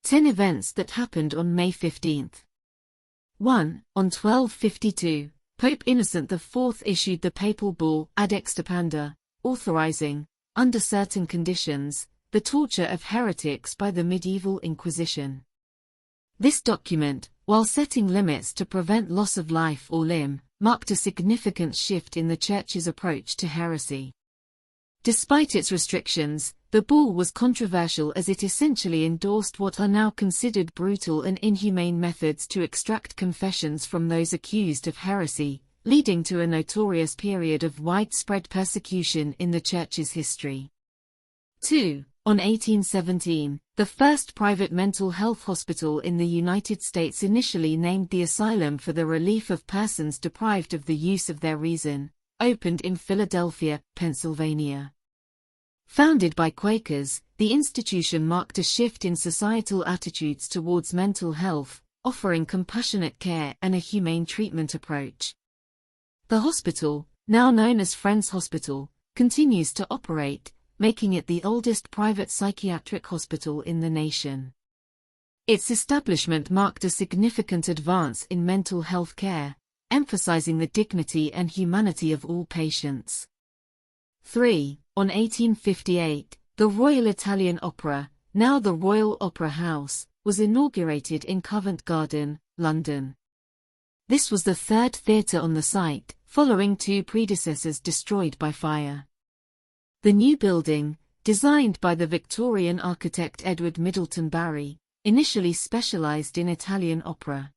10 events that happened on May 15. 1. On 1252, Pope Innocent IV issued the papal bull Ad Extirpanda, authorizing, under certain conditions, the torture of heretics by the medieval Inquisition. This document, while setting limits to prevent loss of life or limb, marked a significant shift in the Church's approach to heresy. Despite its restrictions, the bull was controversial as it essentially endorsed what are now considered brutal and inhumane methods to extract confessions from those accused of heresy, leading to a notorious period of widespread persecution in the Church's history. 2. On 1817, the first private mental health hospital in the United States, initially named the Asylum for the Relief of Persons Deprived of the Use of Their Reason, opened in Philadelphia, Pennsylvania. Founded by Quakers, the institution marked a shift in societal attitudes towards mental health, offering compassionate care and a humane treatment approach. The hospital, now known as Friends Hospital, continues to operate, making it the oldest private psychiatric hospital in the nation. Its establishment marked a significant advance in mental health care, emphasizing the dignity and humanity of all patients. 3. On 1858, the Royal Italian Opera, now the Royal Opera House, was inaugurated in Covent Garden, London. This was the third theatre on the site, following two predecessors destroyed by fire. The new building, designed by the Victorian architect Edward Middleton Barry, initially specialized in Italian opera.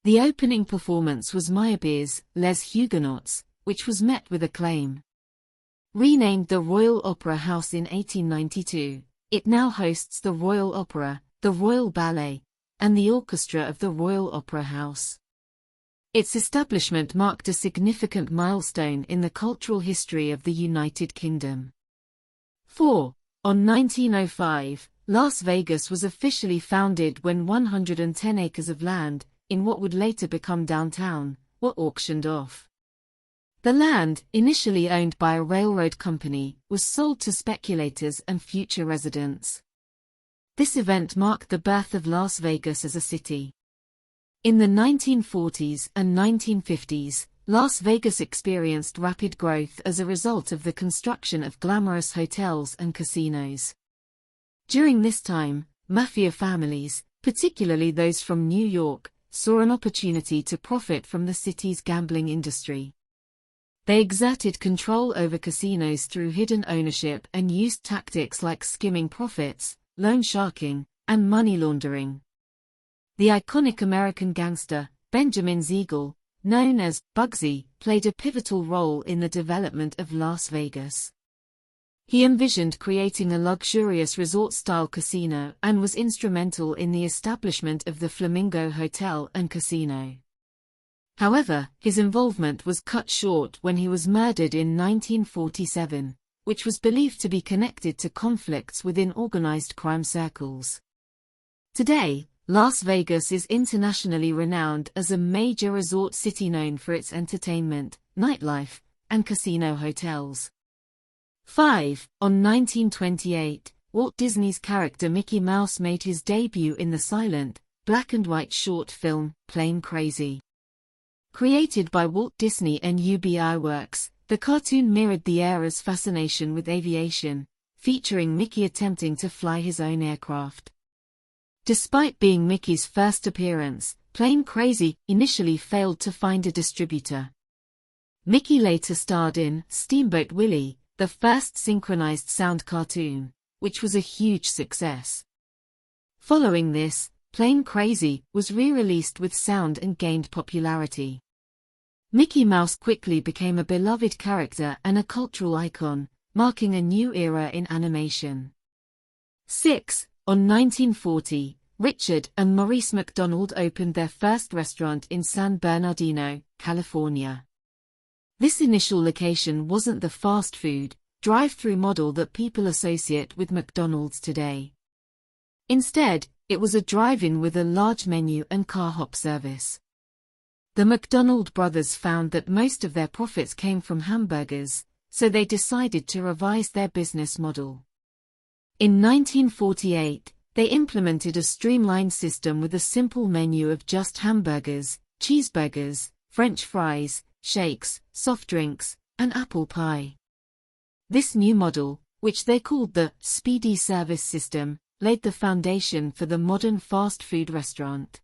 The opening performance was Meyerbeer's Les Huguenots, which was met with acclaim. Renamed the Royal Opera House in 1892, it now hosts the Royal Opera, the Royal Ballet, and the orchestra of the Royal Opera House. Its establishment marked a significant milestone in the cultural history of the United Kingdom. 4. On 1905, Las Vegas was officially founded when 110 acres of land, in what would later become downtown, were auctioned off. The land, initially owned by a railroad company, was sold to speculators and future residents. This event marked the birth of Las Vegas as a city. In the 1940s and 1950s, Las Vegas experienced rapid growth as a result of the construction of glamorous hotels and casinos. During this time, mafia families, particularly those from New York, saw an opportunity to profit from the city's gambling industry. They exerted control over casinos through hidden ownership and used tactics like skimming profits, loan sharking, and money laundering. The iconic American gangster, Benjamin Siegel, known as Bugsy, played a pivotal role in the development of Las Vegas. He envisioned creating a luxurious resort-style casino and was instrumental in the establishment of the Flamingo Hotel and Casino. However, his involvement was cut short when he was murdered in 1947, which was believed to be connected to conflicts within organized crime circles. Today, Las Vegas is internationally renowned as a major resort city known for its entertainment, nightlife, and casino hotels. 5. On 1928, Walt Disney's character Mickey Mouse made his debut in the silent, black-and-white short film, Plane Crazy. Created by Walt Disney and UBI Works, the cartoon mirrored the era's fascination with aviation, featuring Mickey attempting to fly his own aircraft. Despite being Mickey's first appearance, Plane Crazy initially failed to find a distributor. Mickey later starred in Steamboat Willie, the first synchronized sound cartoon, which was a huge success. Following this, Plane Crazy was re-released with sound and gained popularity. Mickey Mouse quickly became a beloved character and a cultural icon, marking a new era in animation. 6. On 1940, Richard and Maurice McDonald opened their first restaurant in San Bernardino, California. This initial location wasn't the fast food, drive-through model that people associate with McDonald's today. Instead, it was a drive-in with a large menu and car hop service. The McDonald brothers found that most of their profits came from hamburgers, so they decided to revise their business model. In 1948, They implemented a streamlined system with a simple menu of just hamburgers, cheeseburgers, French fries, shakes, soft drinks, and apple pie. This new model, which they called the Speedy Service System, laid the foundation for the modern fast food restaurant.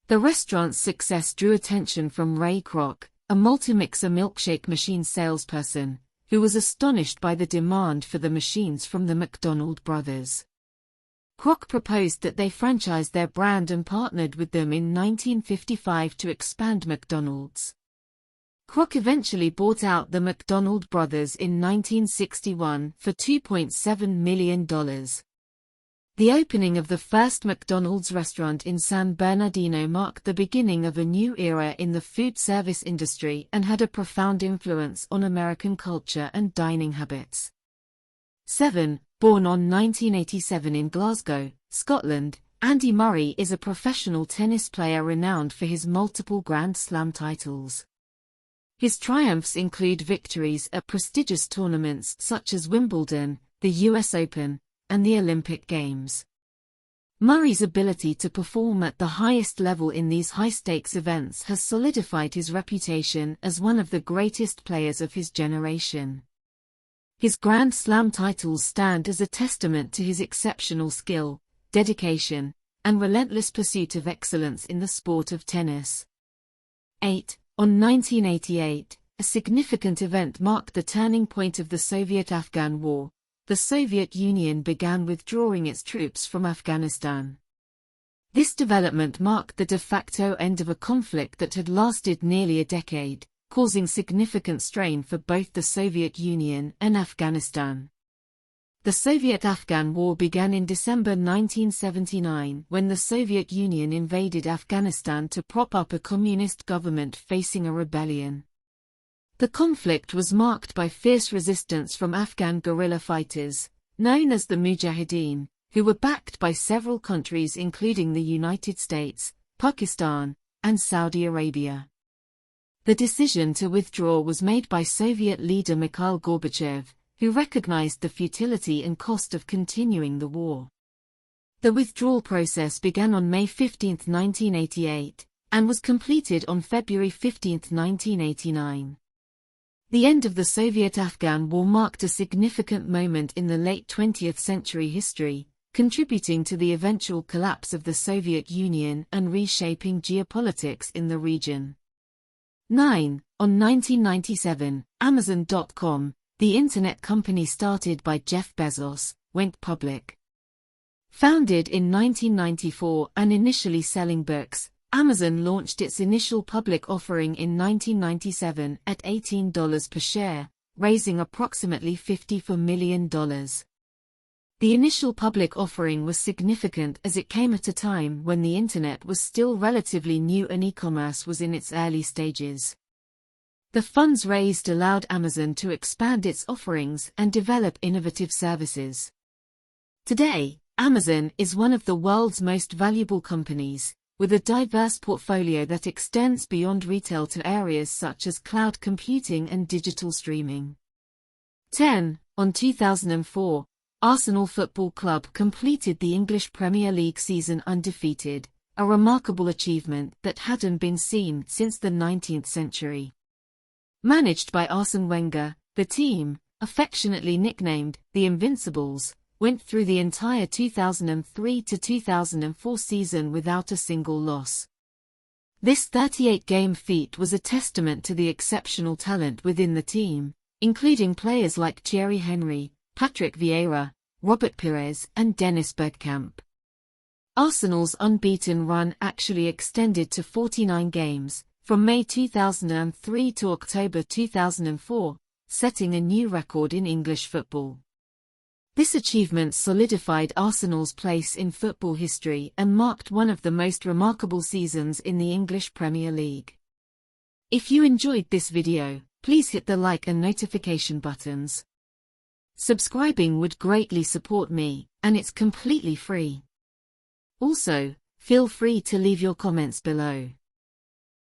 The restaurant's success drew attention from Ray Kroc, a multi-mixer milkshake machine salesperson, who was astonished by the demand for the machines from the McDonald brothers. Kroc proposed that they franchise their brand and partnered with them in 1955 to expand McDonald's. Kroc eventually bought out the McDonald brothers in 1961 for $2.7 million. The opening of the first McDonald's restaurant in San Bernardino marked the beginning of a new era in the food service industry and had a profound influence on American culture and dining habits. 7. Born on 1987 in Glasgow, Scotland, Andy Murray is a professional tennis player renowned for his multiple Grand Slam titles. His triumphs include victories at prestigious tournaments such as Wimbledon, the US Open, and the Olympic Games. Murray's ability to perform at the highest level in these high-stakes events has solidified his reputation as one of the greatest players of his generation. His Grand Slam titles stand as a testament to his exceptional skill, dedication, and relentless pursuit of excellence in the sport of tennis. 8. On 1988, a significant event marked the turning point of the Soviet-Afghan War. The Soviet Union began withdrawing its troops from Afghanistan. This development marked the de facto end of a conflict that had lasted nearly a decade, causing significant strain for both the Soviet Union and Afghanistan. The Soviet-Afghan War began in December 1979 when the Soviet Union invaded Afghanistan to prop up a communist government facing a rebellion. The conflict was marked by fierce resistance from Afghan guerrilla fighters, known as the Mujahideen, who were backed by several countries including the United States, Pakistan, and Saudi Arabia. The decision to withdraw was made by Soviet leader Mikhail Gorbachev, who recognized the futility and cost of continuing the war. The withdrawal process began on May 15, 1988, and was completed on February 15, 1989. The end of the Soviet-Afghan War marked a significant moment in the late 20th century history, contributing to the eventual collapse of the Soviet Union and reshaping geopolitics in the region. 9. On 1997, Amazon.com, the internet company started by Jeff Bezos, went public. Founded in 1994 and initially selling books, Amazon launched its initial public offering in 1997 at $18 per share, raising approximately $54 million. The initial public offering was significant as it came at a time when the internet was still relatively new and e-commerce was in its early stages. The funds raised allowed Amazon to expand its offerings and develop innovative services. Today, Amazon is one of the world's most valuable companies, with a diverse portfolio that extends beyond retail to areas such as cloud computing and digital streaming. 10. On 2004, Arsenal Football Club completed the English Premier League season undefeated, a remarkable achievement that hadn't been seen since the 19th century. Managed by Arsene Wenger, the team, affectionately nicknamed the Invincibles, went through the entire 2003 to 2004 season without a single loss. This 38-game feat was a testament to the exceptional talent within the team, including players like Thierry Henry, Patrick Vieira, Robert Pires, and Dennis Bergkamp. Arsenal's unbeaten run actually extended to 49 games, from May 2003 to October 2004, setting a new record in English football. This achievement solidified Arsenal's place in football history and marked one of the most remarkable seasons in the English Premier League. If you enjoyed this video, please hit the like and notification buttons. Subscribing would greatly support me, and it's completely free. Also, feel free to leave your comments below.